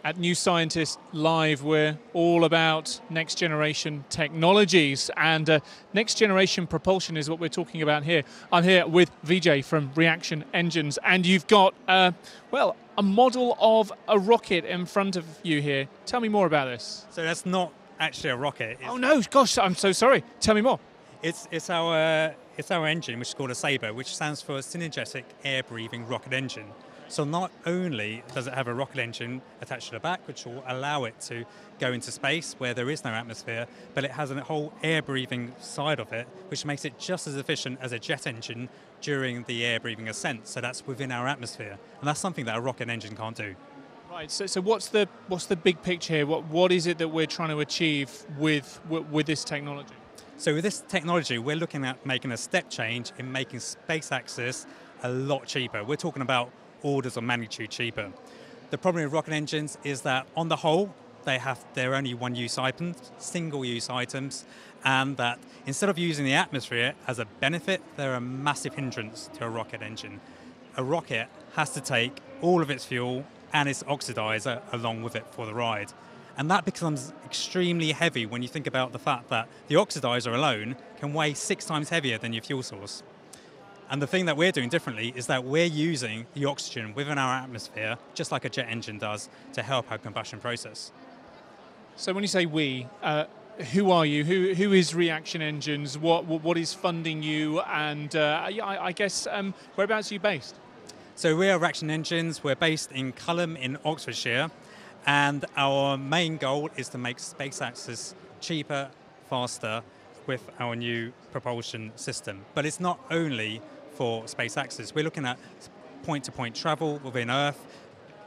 At New Scientist Live, we're all about next generation technologies, and next generation propulsion is what we're talking about here. I'm here with Vijay from Reaction Engines, and you've got, well, a model of a rocket in front of you here. Tell me more about this. So that's not actually a rocket. Oh no, gosh, I'm so sorry. Tell me more. It's our engine, which is called a SABRE, which stands for Synergetic Air-Breathing Rocket Engine. So not only does it have a rocket engine attached to the back, which will allow it to go into space where there is no atmosphere, but it has a whole air-breathing side of it, which makes it just as efficient as a jet engine during the air-breathing ascent. So that's within our atmosphere, and that's something that a rocket engine can't do. Right. So what's the big picture here? What is it that we're trying to achieve with this technology? So with this technology, we're looking at making a step change in making space access a lot cheaper. We're talking about orders of magnitude cheaper. The problem with rocket engines is that on the whole, they're only one-use items, single-use items, and that instead of using the atmosphere as a benefit, they're a massive hindrance to a rocket engine. A rocket has to take all of its fuel and its oxidizer along with it for the ride. And that becomes extremely heavy when you think about the fact that the oxidizer alone can weigh 6 times heavier than your fuel source. And the thing that we're doing differently is that we're using the oxygen within our atmosphere, just like a jet engine does, to help our combustion process. So when you say we, who are you? Who is Reaction Engines? What is funding you? And I guess, whereabouts are you based? So we are Reaction Engines. We're based in Culham in Oxfordshire. And our main goal is to make space access cheaper, faster, with our new propulsion system. But it's not only for space access. We're looking at point-to-point travel within Earth.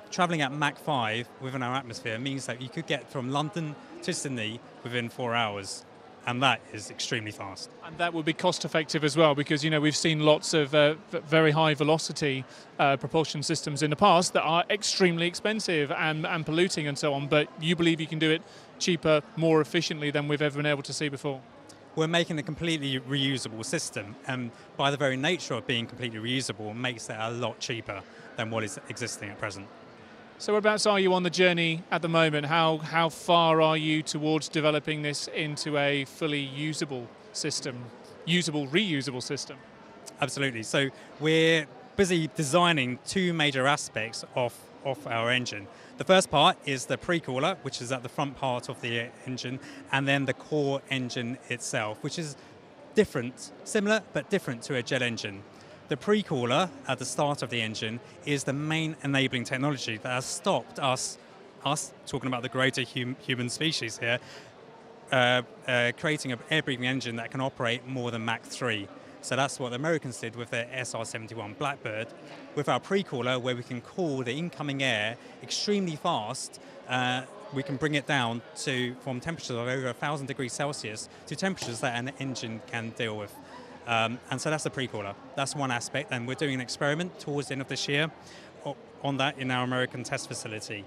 Traveling at Mach 5 within our atmosphere means that you could get from London to Sydney within 4 hours. And that is extremely fast. And that would be cost effective as well, because we've seen lots of very high velocity propulsion systems in the past that are extremely expensive and polluting and so on, but you believe you can do it cheaper, more efficiently than we've ever been able to see before? We're making a completely reusable system, and by the very nature of being completely reusable, makes it a lot cheaper than what is existing at present. So whereabouts are you on the journey at the moment? How far are you towards developing this into a fully usable system, reusable system? Absolutely. So we're busy designing 2 major aspects of our engine. The first part is the pre-cooler, which is at the front part of the engine, and then the core engine itself, which is different, similar but different to a jet engine. The pre-cooler at the start of the engine is the main enabling technology that has stopped us talking about the greater human species here, creating an air-breathing engine that can operate more than Mach 3. So that's what the Americans did with their SR-71 Blackbird. With our pre-cooler, where we can cool the incoming air extremely fast, we can bring it down from temperatures of over 1,000 degrees Celsius to temperatures that an engine can deal with. And so that's the pre-cooler. That's one aspect, and we're doing an experiment towards the end of this year on that in our American test facility.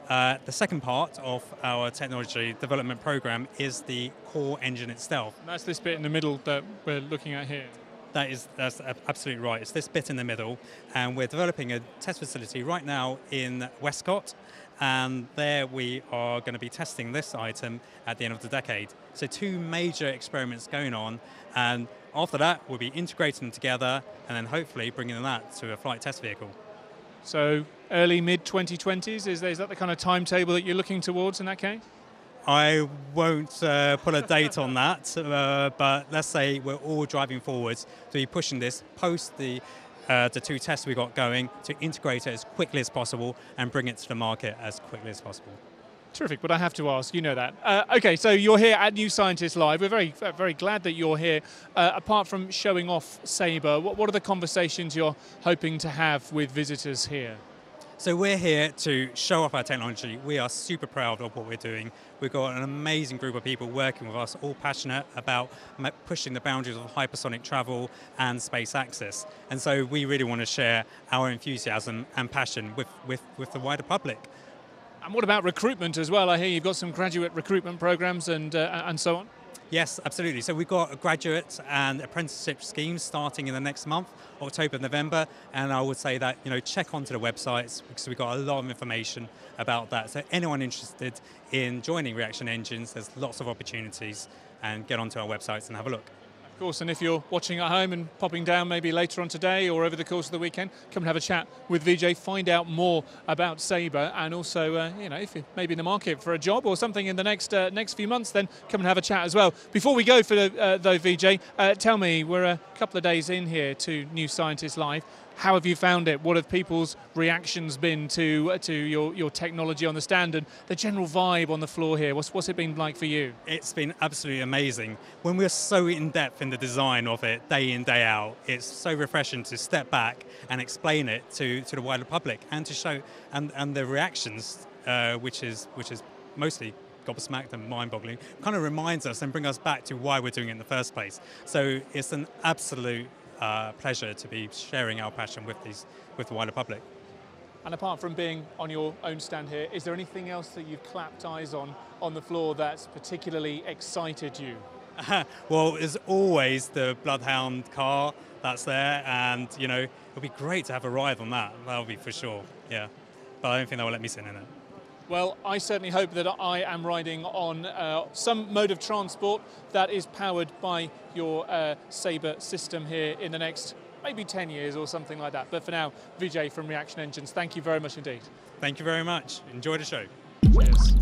The second part of our technology development program is the core engine itself. And that's this bit in the middle that we're looking at here. That's absolutely right. It's this bit in the middle, and we're developing a test facility right now in Westcott, and there we are going to be testing this item at the end of the decade. So 2 major experiments going on, and after that we'll be integrating them together and then hopefully bringing that to a flight test vehicle. So early, mid-2020s, is that the kind of timetable that you're looking towards in that case? I won't put a date on that, but let's say we're all driving forwards to be pushing this post the 2 tests we got going to integrate it as quickly as possible and bring it to the market as quickly as possible. Terrific, but I have to ask, you know that. Okay, so you're here at New Scientist Live. We're very glad that you're here. Apart from showing off SABRE, what are the conversations you're hoping to have with visitors here? So we're here to show off our technology. We are super proud of what we're doing. We've got an amazing group of people working with us, all passionate about pushing the boundaries of hypersonic travel and space access. And so we really want to share our enthusiasm and passion with the wider public. And what about recruitment as well? I hear you've got some graduate recruitment programs and so on. Yes, absolutely. So we've got a graduate and apprenticeship schemes starting in the next month, October, November, and I would say that check onto the websites because we've got a lot of information about that. So anyone interested in joining Reaction Engines, there's lots of opportunities, and get onto our websites and have a look. Of course, and if you're watching at home and popping down maybe later on today or over the course of the weekend, come and have a chat with Vijay, find out more about SABRE, and also, if you're maybe in the market for a job or something in the next few months, then come and have a chat as well. Before we go, though, Vijay, tell me, we're a couple of days in here to New Scientist Live. How have you found it? What have people's reactions been to your technology on the stand and the general vibe on the floor here? What's it been like for you? It's been absolutely amazing. When we're so in depth in the design of it, day in, day out, it's so refreshing to step back and explain it to the wider public and to show and the reactions, which is mostly gobsmacked and mind-boggling, kind of reminds us and bring us back to why we're doing it in the first place. So it's an absolute pleasure to be sharing our passion with the wider public. And apart from being on your own stand here, is there anything else that you've clapped eyes on the floor that's particularly excited you? Well, there's always the Bloodhound car that's there, and it'll be great to have a ride on that. That'll be for sure, yeah. But I don't think they'll let me sit in it. Well, I certainly hope that I am riding on some mode of transport that is powered by your SABRE system here in the next maybe 10 years or something like that. But for now, Vijay from Reaction Engines, thank you very much indeed. Thank you very much. Enjoy the show. Cheers.